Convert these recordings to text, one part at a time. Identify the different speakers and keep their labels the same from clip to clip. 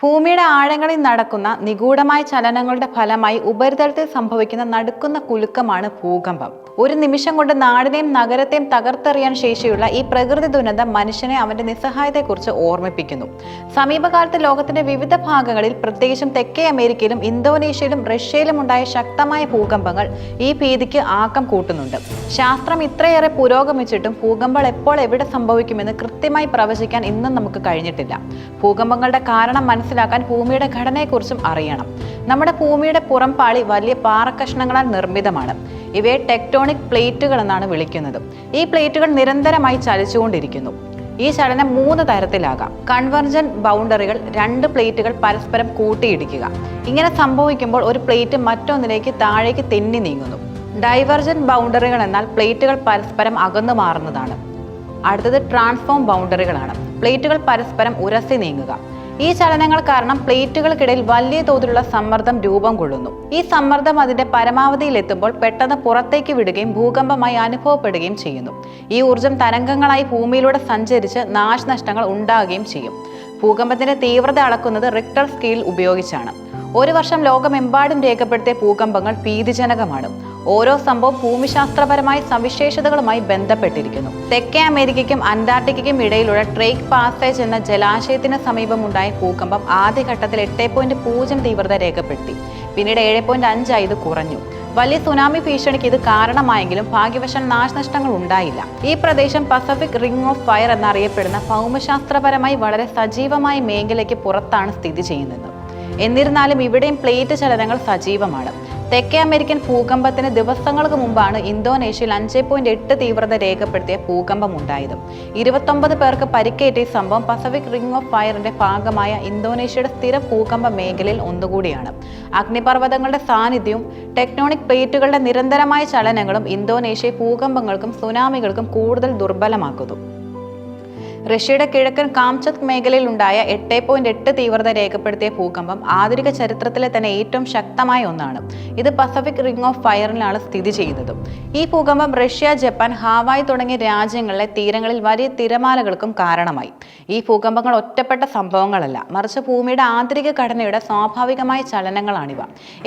Speaker 1: ഭൂമിയുടെ ആഴങ്ങളിൽ നടക്കുന്ന നിഗൂഢമായ ചലനങ്ങളുടെ ഫലമായി ഉപരിതലത്തിൽ സംഭവിക്കുന്ന നടുക്കുന്ന കുലുക്കമാണ് ഭൂകമ്പം. ഒരു നിമിഷം കൊണ്ട് നാടിനെയും നഗരത്തെയും തകർത്തെറിയാൻ ശേഷിയുള്ള ഈ പ്രകൃതി ദുരന്തം മനുഷ്യനെ അവന്റെ നിസ്സഹായതയെക്കുറിച്ച് ഓർമ്മിപ്പിക്കുന്നു. സമീപകാലത്ത് ലോകത്തിന്റെ വിവിധ ഭാഗങ്ങളിൽ, പ്രത്യേകിച്ചും തെക്കേ അമേരിക്കയിലും ഇന്തോനേഷ്യയിലും റഷ്യയിലും ഉണ്ടായ ശക്തമായ ഭൂകമ്പങ്ങൾ ഈ ഭീതിക്ക് ആക്കം കൂട്ടുന്നുണ്ട്. ശാസ്ത്രം ഇത്രയേറെ പുരോഗമിച്ചിട്ടും ഭൂകമ്പങ്ങൾ എപ്പോൾ എവിടെ സംഭവിക്കുമെന്ന് കൃത്യമായി പ്രവചിക്കാൻ ഇന്നും നമുക്ക് കഴിഞ്ഞിട്ടില്ല. ഭൂകമ്പങ്ങളുടെ കാരണം മനസ്സിലാക്കാൻ ഭൂമിയുടെ ഘടനയെക്കുറിച്ചും അറിയണം. നമ്മുടെ ഭൂമിയുടെ പുറംപാളി വലിയ പാറക്കഷ്ണങ്ങളാൽ നിർമ്മിതമാണ്. ഇവയെ ടെക്ടോണിക് പ്ലേറ്റുകൾ എന്നാണ് വിളിക്കുന്നത്. ഈ പ്ലേറ്റുകൾ നിരന്തരമായി ചലിച്ചുകൊണ്ടിരിക്കുന്നു. ഈ ചലനം 3 തരത്തിലാകാം. കൺവെർജന്റ് ബൗണ്ടറികൾ, 2 പ്ലേറ്റുകൾ പരസ്പരം കൂട്ടിയിടിക്കുക. ഇങ്ങനെ സംഭവിക്കുമ്പോൾ ഒരു പ്ലേറ്റ് മറ്റൊന്നിലേക്ക് താഴേക്ക് തെന്നി നീങ്ങുന്നു. ഡൈവർജന്റ് ബൗണ്ടറികൾ എന്നാൽ പ്ലേറ്റുകൾ പരസ്പരം അകന്നു മാറുന്നതാണ്. അടുത്തത് ട്രാൻസ്ഫോം ബൗണ്ടറികളാണ്. പ്ലേറ്റുകൾ പരസ്പരം ഉരസി നീങ്ങുക. ഈ ചലനങ്ങൾ കാരണം പ്ലേറ്റുകൾക്കിടയിൽ വലിയ തോതിലുള്ള സമ്മർദ്ദം രൂപം കൊള്ളുന്നു. ഈ സമ്മർദ്ദം അതിന്റെ പരമാവധിയിലെത്തുമ്പോൾ പെട്ടെന്ന് പുറത്തേക്ക് വിടുകയും ഭൂകമ്പമായി അനുഭവപ്പെടുകയും ചെയ്യുന്നു. ഈ ഊർജം തരംഗങ്ങളായി ഭൂമിയിലൂടെ സഞ്ചരിച്ച് നാശനഷ്ടങ്ങൾ ഉണ്ടാകുകയും ചെയ്യും. ഭൂകമ്പത്തിന്റെ തീവ്രത അളക്കുന്നത് റിക്ടർ സ്കെയിൽ ഉപയോഗിച്ചാണ്. ഒരു വർഷം ലോകമെമ്പാടും രേഖപ്പെടുത്തിയ ഭൂകമ്പങ്ങൾ ഭീതിജനകമാണ്. ഓരോ സംഭവം ഭൂമിശാസ്ത്രപരമായ സവിശേഷതകളുമായി ബന്ധപ്പെട്ടിരിക്കുന്നു. തെക്കേ അമേരിക്കയ്ക്കും അന്റാർട്ടിക്കയ്ക്കും ഇടയിലുള്ള ഡ്രേക്ക് പാസേജ് എന്ന ജലാശയത്തിന് സമീപമുണ്ടായ ഭൂകമ്പം ആദ്യഘട്ടത്തിൽ 8.0 തീവ്രത രേഖപ്പെടുത്തി. പിന്നീട് 7.5 ഇത് കുറഞ്ഞു. വലിയ സുനാമി ഭീഷണിക്ക് ഇത് കാരണമായെങ്കിലും ഭാഗ്യവശാൽ നാശനഷ്ടങ്ങൾ ഉണ്ടായില്ല. ഈ പ്രദേശം പസഫിക് റിംഗ് ഓഫ് ഫയർ എന്നറിയപ്പെടുന്ന ഭൗമശാസ്ത്രപരമായി വളരെ സജീവമായ മേഖലയ്ക്ക് പുറത്താണ് സ്ഥിതി ചെയ്യുന്നത്. എന്നിരുന്നാലും ഇവിടെയും പ്ലേറ്റ് ചലനങ്ങൾ സജീവമാണ്. തെക്കേ അമേരിക്കൻ ഭൂകമ്പത്തിന് ദിവസങ്ങൾക്ക് മുമ്പാണ് ഇന്തോനേഷ്യയിൽ 5.8 തീവ്രത രേഖപ്പെടുത്തിയ ഭൂകമ്പം ഉണ്ടായത്. 29 പേർക്ക് പരിക്കേറ്റ ഈ സംഭവം പസഫിക് റിംഗ് ഓഫ് ഫയറിന്റെ ഭാഗമായ ഇന്തോനേഷ്യയുടെ സ്ഥിര ഭൂകമ്പ മേഖലയിൽ ഒന്നുകൂടിയാണ്. അഗ്നിപർവ്വതങ്ങളുടെ സാന്നിധ്യവും ടെക്ടോണിക് പ്ലേറ്റുകളുടെ നിരന്തരമായ ചലനങ്ങളും ഇന്തോനേഷ്യയെ ഭൂകമ്പങ്ങൾക്കും സുനാമികൾക്കും കൂടുതൽ ദുർബലമാക്കുന്നു. റഷ്യയുടെ കിഴക്കൻ കാംചത് മേഖലയിൽ ഉണ്ടായ 8.8 തീവ്രത രേഖപ്പെടുത്തിയ ഭൂകമ്പം ആധുനിക ചരിത്രത്തിലെ തന്നെ ഏറ്റവും ശക്തമായ ഒന്നാണ്. ഇത് പസഫിക് റിംഗ് ഓഫ് ഫയറിലാണ് സ്ഥിതി ചെയ്യുന്നത്. ഈ ഭൂകമ്പം റഷ്യ, ജപ്പാൻ, ഹാവായ് തുടങ്ങിയ രാജ്യങ്ങളിലെ തീരങ്ങളിൽ വലിയ തിരമാലകൾക്കും കാരണമായി. ഈ ഭൂകമ്പങ്ങൾ ഒറ്റപ്പെട്ട സംഭവങ്ങളല്ല, മറിച്ച് ഭൂമിയുടെ ആന്തരിക ഘടനയുടെ സ്വാഭാവികമായ ചലനങ്ങളാണിവ.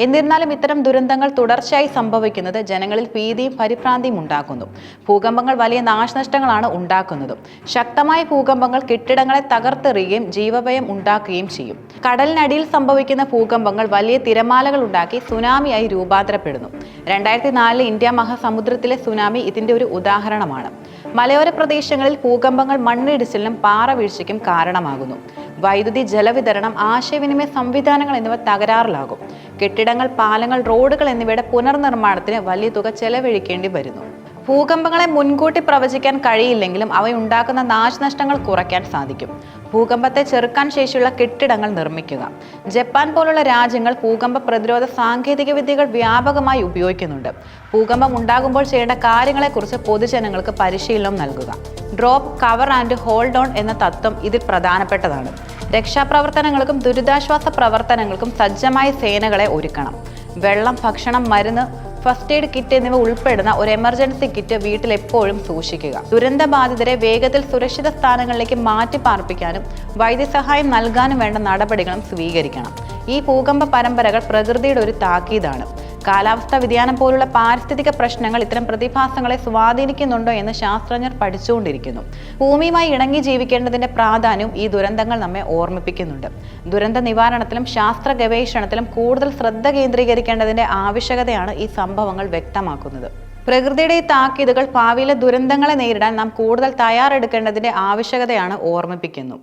Speaker 1: എന്നിരുന്നാലും ഇത്തരം ദുരന്തങ്ങൾ തുടർച്ചയായി സംഭവിക്കുന്നത് ജനങ്ങളിൽ ഭീതിയും പരിഭ്രാന്തിയും ഉണ്ടാക്കുന്നു. ഭൂകമ്പങ്ങൾ വലിയ നാശനഷ്ടങ്ങളാണ് ഉണ്ടാക്കുന്നത്. ശക്തമായ ഭൂകമ്പങ്ങൾ കെട്ടിടങ്ങളെ തകർത്തെറിയുകയും ജീവഭയം ഉണ്ടാക്കുകയും ചെയ്യും. കടലിനടിയിൽ സംഭവിക്കുന്ന ഭൂകമ്പങ്ങൾ വലിയ തിരമാലകൾ ഉണ്ടാക്കി സുനാമിയായി രൂപാന്തരപ്പെടുന്നു. 2004 ഇന്ത്യ മഹാസമുദ്രത്തിലെ സുനാമി ഇതിന്റെ ഒരു ഉദാഹരണമാണ്. മലയോര പ്രദേശങ്ങളിൽ ഭൂകമ്പങ്ങൾ മണ്ണിടിച്ചിലിനും പാറവീഴ്ചയ്ക്കും കാരണമാകുന്നു. വൈദ്യുതി, ജലവിതരണം, ആശയവിനിമയ സംവിധാനങ്ങൾ എന്നിവ തകരാറിലാകും. കെട്ടിടങ്ങൾ, പാലങ്ങൾ, റോഡുകൾ എന്നിവയുടെ പുനർനിർമ്മാണത്തിന് വലിയ തുക ചെലവഴിക്കേണ്ടി വരുന്നു. ഭൂകമ്പങ്ങളെ മുൻകൂട്ടി പ്രവചിക്കാൻ കഴിയില്ലെങ്കിലും അവയുണ്ടാക്കുന്ന നാശനഷ്ടങ്ങൾ കുറയ്ക്കാൻ സാധിക്കും. ഭൂകമ്പത്തെ ചെറുക്കാൻ ശേഷിയുള്ള കെട്ടിടങ്ങൾ നിർമ്മിക്കുക. ജപ്പാൻ പോലുള്ള രാജ്യങ്ങൾ ഭൂകമ്പ പ്രതിരോധ സാങ്കേതിക വിദ്യകൾ വ്യാപകമായി ഉപയോഗിക്കുന്നുണ്ട്. ഭൂകമ്പം ഉണ്ടാകുമ്പോൾ ചെയ്യേണ്ട കാര്യങ്ങളെക്കുറിച്ച് പൊതുജനങ്ങൾക്ക് പരിശീലനം നൽകുക. Drop, cover and hold on എന്ന തത്വം ഇതിൽ പ്രധാനപ്പെട്ടതാണ്. രക്ഷാപ്രവർത്തനങ്ങൾക്കും ദുരിതാശ്വാസ പ്രവർത്തനങ്ങൾക്കും സജ്ജമായ സേനകളെ ഒരുക്കണം. വെള്ളം, ഭക്ഷണം, മരുന്ന്, ഫസ്റ്റ് എയ്ഡ് കിറ്റ് എന്നിവ ഉൾപ്പെടുന്ന ഒരു എമർജൻസി കിറ്റ് വീട്ടിൽ എപ്പോഴും സൂക്ഷിക്കുക. ദുരന്തബാധിതരെ വേഗത്തിൽ സുരക്ഷിത സ്ഥാനങ്ങളിലേക്ക് മാറ്റി പാർപ്പിക്കാനും വൈദ്യസഹായം നൽകാനും വേണ്ട നടപടികളും സ്വീകരിക്കണം. ഈ ഭൂകമ്പ പരമ്പരകൾ പ്രകൃതിയുടെ ഒരു താക്കീതാണ്. കാലാവസ്ഥാ വ്യതിയാനം പോലുള്ള പാരിസ്ഥിതിക പ്രശ്നങ്ങൾ ഇത്തരം പ്രതിഭാസങ്ങളെ സ്വാധീനിക്കുന്നുണ്ടോ എന്ന് ശാസ്ത്രജ്ഞർ പഠിച്ചുകൊണ്ടിരിക്കുന്നു. ഭൂമിയുമായി ഇണങ്ങി ജീവിക്കേണ്ടതിന്റെ പ്രാധാന്യവും ഈ ദുരന്തങ്ങൾ നമ്മെ ഓർമ്മിപ്പിക്കുന്നുണ്ട്. ദുരന്ത നിവാരണത്തിലും ശാസ്ത്ര ഗവേഷണത്തിലും കൂടുതൽ ശ്രദ്ധ കേന്ദ്രീകരിക്കേണ്ടതിന്റെ ആവശ്യകതയാണ് ഈ സംഭവങ്ങൾ വ്യക്തമാക്കുന്നത്. പ്രകൃതിയുടെ ഈ താക്കീതുകൾ ഭാവിയിലെ ദുരന്തങ്ങളെ നേരിടാൻ നാം കൂടുതൽ തയ്യാറെടുക്കേണ്ടതിന്റെ ആവശ്യകതയാണ് ഓർമ്മിപ്പിക്കുന്നു.